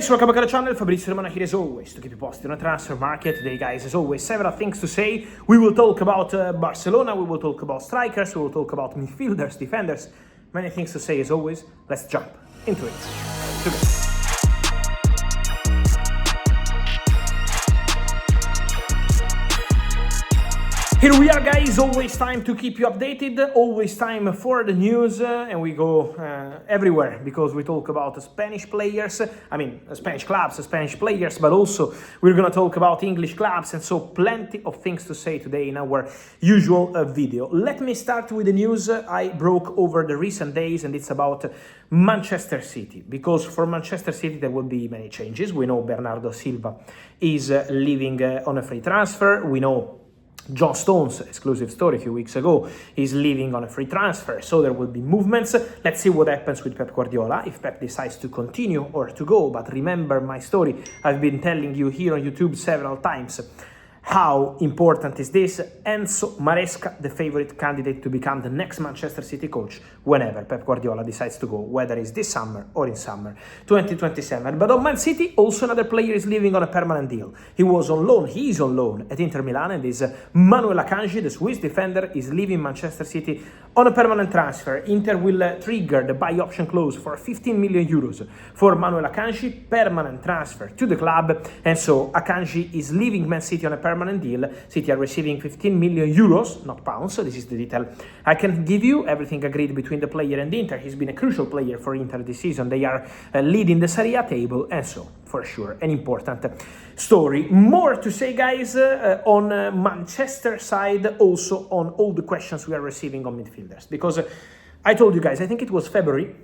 guys, welcome back to the channel. Fabrizio Romano here as always to keep you posted on the transfer market. Today guys, as always, several things to say. We will talk about Barcelona, we will talk about strikers, we will talk about midfielders, defenders. Many things to say as always. Let's jump into it together. Here we are guys, always time to keep you updated, always time for the news, and we go everywhere because we talk about Spanish players, Spanish clubs, Spanish players, but also we're gonna talk about English clubs, and so plenty of things to say today in our usual video. Let me start with the news I broke over the recent days, and it's about Manchester City, because for Manchester City there will be many changes. We know Bernardo Silva is leaving on a free transfer. We know John Stones, exclusive story a few weeks ago, is leaving on a free transfer, so there will be movements. Let's see what happens with Pep Guardiola, if Pep decides to continue or to go. But remember my story, I've been telling you here on YouTube several times. How important is this? Enzo Maresca, the favorite candidate to become the next Manchester City coach whenever Pep Guardiola decides to go, whether it's this summer or in summer 2027. But on Man City, also another player is leaving on a permanent deal. He is on loan at Inter Milan, and is Manuel Akanji, the Swiss defender, is leaving Manchester City on a permanent transfer. Inter will trigger the buy option clause for 15 million euros for Manuel Akanji, permanent transfer to the club, and so Akanji is leaving Man City on a permanent deal. City are receiving 15 million euros, not pounds, so this is the detail I can give you. Everything agreed between the player and Inter. He's been a crucial player for Inter this season. They are leading the Serie A table, and so for sure an important story. More to say guys on Manchester side, also on all the questions we are receiving on midfielders, because I told you guys, I think it was February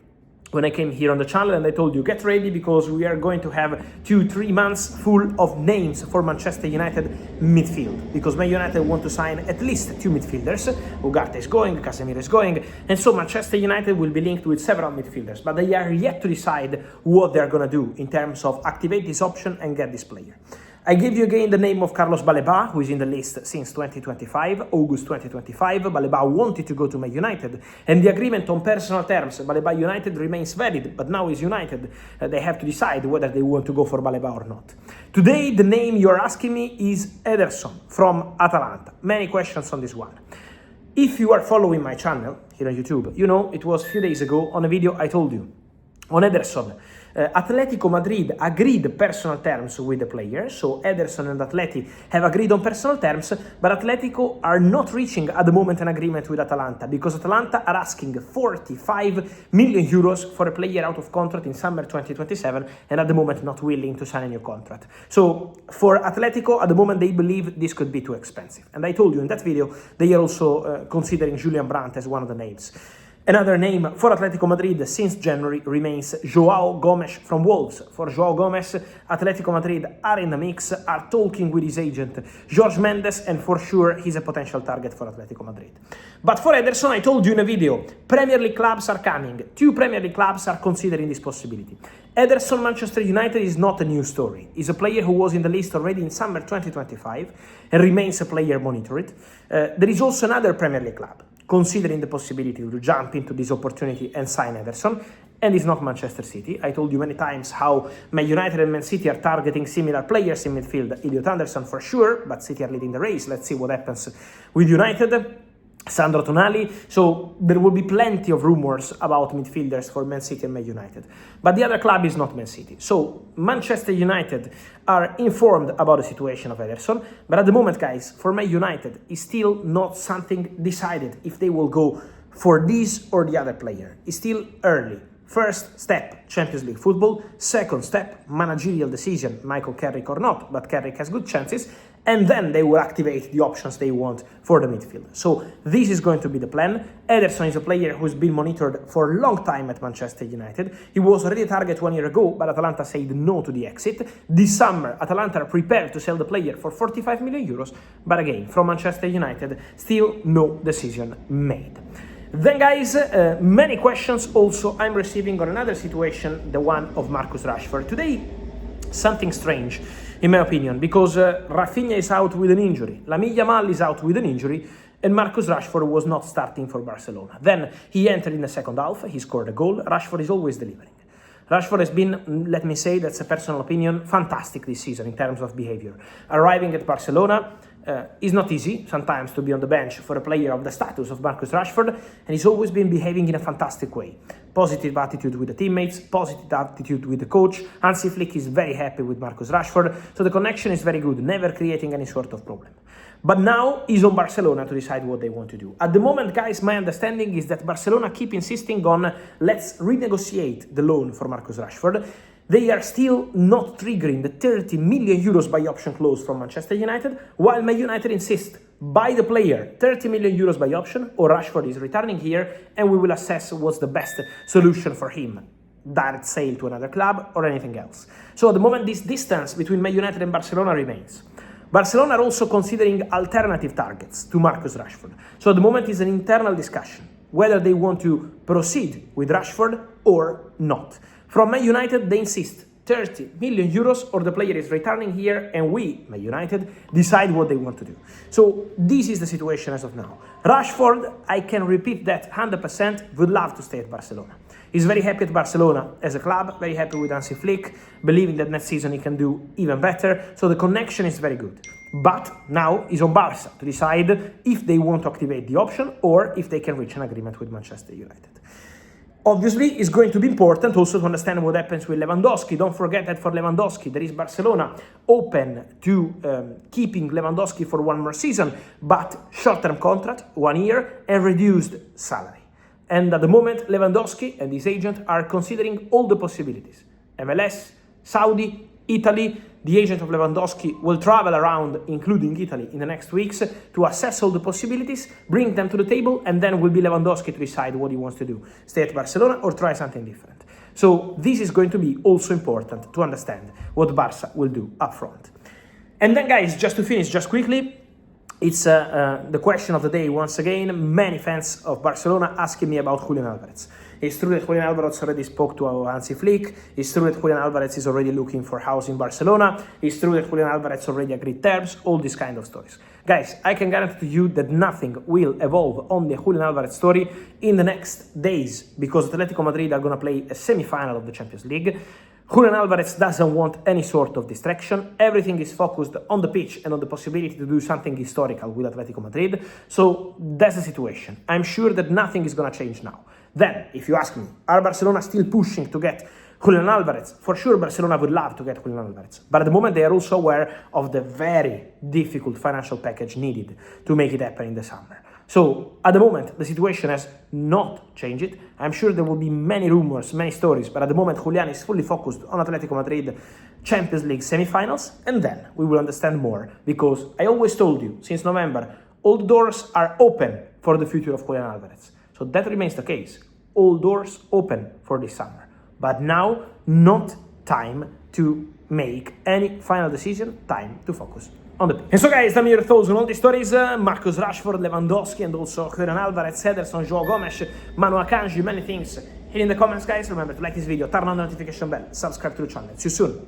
when I came here on the channel, and I told you get ready because we are going to have 2-3 months full of names for Manchester United midfield, because Man United want to sign at least 2 midfielders. Ugarte is going, Casemiro is going, and so Manchester United will be linked with several midfielders, but they are yet to decide what they're gonna do in terms of activate this option and get this player. I give you again the name of Carlos Baleba, who is in the list since 2025, August 2025. Baleba wanted to go to Man United, and the agreement on personal terms, Baleba United remains valid, but now is United. They have to decide whether they want to go for Baleba or not. Today, the name you're asking me is Ederson from Atalanta. Many questions on this one. If you are following my channel here on YouTube, you know it was a few days ago on a video I told you on Ederson. Atlético Madrid agreed personal terms with the player, so Ederson and Atleti have agreed on personal terms, but Atlético are not reaching at the moment an agreement with Atalanta, because Atalanta are asking 45 million euros for a player out of contract in summer 2027, and at the moment not willing to sign a new contract. So for Atletico, at the moment they believe this could be too expensive, and I told you in that video they are also considering Julian Brandt as one of the names. Another name for Atlético Madrid since January remains João Gomes from Wolves. For João Gomes, Atlético Madrid are in the mix, are talking with his agent Jorge Mendes, and for sure he's a potential target for Atlético Madrid. But for Ederson, I told you in a video, Premier League clubs are coming. 2 Premier League clubs are considering this possibility. Ederson Manchester United is not a new story. He's a player who was in the list already in summer 2025 and remains a player monitored. There is also another Premier League club considering the possibility to jump into this opportunity and sign Ederson, and it's not Manchester City. I told you many times how Man United and Man City are targeting similar players in midfield. Ilot Anderson for sure, but City are leading the race. Let's see what happens with United. Sandro Tonali, so there will be plenty of rumors about midfielders for Man City and Man United. But the other club is not Man City. So Manchester United are informed about the situation of Ederson, but at the moment, guys, for Man United, it's still not something decided if they will go for this or the other player. It's still early. First step, Champions League football. Second step, managerial decision, Michael Carrick or not, but Carrick has good chances. And then they will activate the options they want for the midfield. So this is going to be the plan. Ederson is a player who's been monitored for a long time at Manchester United. He was already a target 1 year ago, but Atalanta said no to the exit. This summer, Atalanta are prepared to sell the player for 45 million euros. But again, from Manchester United, still no decision made. Then guys, many questions also I'm receiving on another situation, the one of Marcus Rashford. Today, something strange, in my opinion, because Rafinha is out with an injury, Lamine Yamal is out with an injury, and Marcus Rashford was not starting for Barcelona. Then he entered in the second half, he scored a goal. Rashford is always delivering. Rashford has been, let me say, that's a personal opinion, fantastic this season in terms of behavior. Arriving at Barcelona is not easy sometimes to be on the bench for a player of the status of Marcus Rashford, and he's always been behaving in a fantastic way. Positive attitude with the teammates, positive attitude with the coach. Hansi Flick is very happy with Marcus Rashford, so the connection is very good, never creating any sort of problem. But now is on Barcelona to decide what they want to do. At the moment, guys, my understanding is that Barcelona keep insisting on let's renegotiate the loan for Marcus Rashford. They are still not triggering the 30 million euros buy option clause from Manchester United, while Man United insists buy the player 30 million euros buy option, or Rashford is returning here, and we will assess what's the best solution for him. Direct sale to another club or anything else. So at the moment, this distance between Man United and Barcelona remains. Barcelona are also considering alternative targets to Marcus Rashford. So at the moment it's an internal discussion whether they want to proceed with Rashford or not. From Man United, they insist 30 million euros or the player is returning here and we, Man United, decide what they want to do. So this is the situation as of now. Rashford, I can repeat that 100%, would love to stay at Barcelona. He's very happy at Barcelona as a club, very happy with Hansi Flick, believing that next season he can do even better. So the connection is very good. But now it's on Barça to decide if they want to activate the option or if they can reach an agreement with Manchester United. Obviously, it's going to be important also to understand what happens with Lewandowski. Don't forget that for Lewandowski, there is Barcelona open to keeping Lewandowski for one more season, but short-term contract, 1 year, and reduced salary. And at the moment, Lewandowski and his agent are considering all the possibilities. MLS, Saudi, Italy. The agent of Lewandowski will travel around, including Italy, in the next weeks to assess all the possibilities, bring them to the table, and then will be Lewandowski to decide what he wants to do. Stay at Barcelona or try something different. So this is going to be also important to understand what Barça will do up front. And then, guys, just to finish, just quickly, it's the question of the day once again. Many fans of Barcelona asking me about Julian Alvarez. It's true that Julian Alvarez already spoke to Hansi Flick. It's true that Julian Alvarez is already looking for a house in Barcelona. It's true that Julian Alvarez already agreed terms, all these kind of stories. Guys, I can guarantee to you that nothing will evolve on the Julian Alvarez story in the next days, because Atlético Madrid are going to play a semi-final of the Champions League. Julian Alvarez doesn't want any sort of distraction. Everything is focused on the pitch and on the possibility to do something historical with Atlético Madrid. So that's the situation. I'm sure that nothing is going to change now. Then, if you ask me, are Barcelona still pushing to get Julian Alvarez? For sure, Barcelona would love to get Julian Alvarez. But at the moment, they are also aware of the very difficult financial package needed to make it happen in the summer. So, at the moment, the situation has not changed. I'm sure there will be many rumors, many stories, but at the moment, Julian is fully focused on Atlético Madrid Champions League semi-finals, and then we will understand more, because I always told you, since November, all the doors are open for the future of Julian Alvarez. So that remains the case. All doors open for this summer. But now, not time to make any final decision, time to focus on the pitch. And so, guys, tell me your thoughts on all these stories. Marcus Rashford, Lewandowski, and also Julian Alvarez, Ederson, João, Gomes, Manuel, Akanji, many things. Here in the comments, guys. Remember to like this video, turn on the notification bell, subscribe to the channel. See you soon.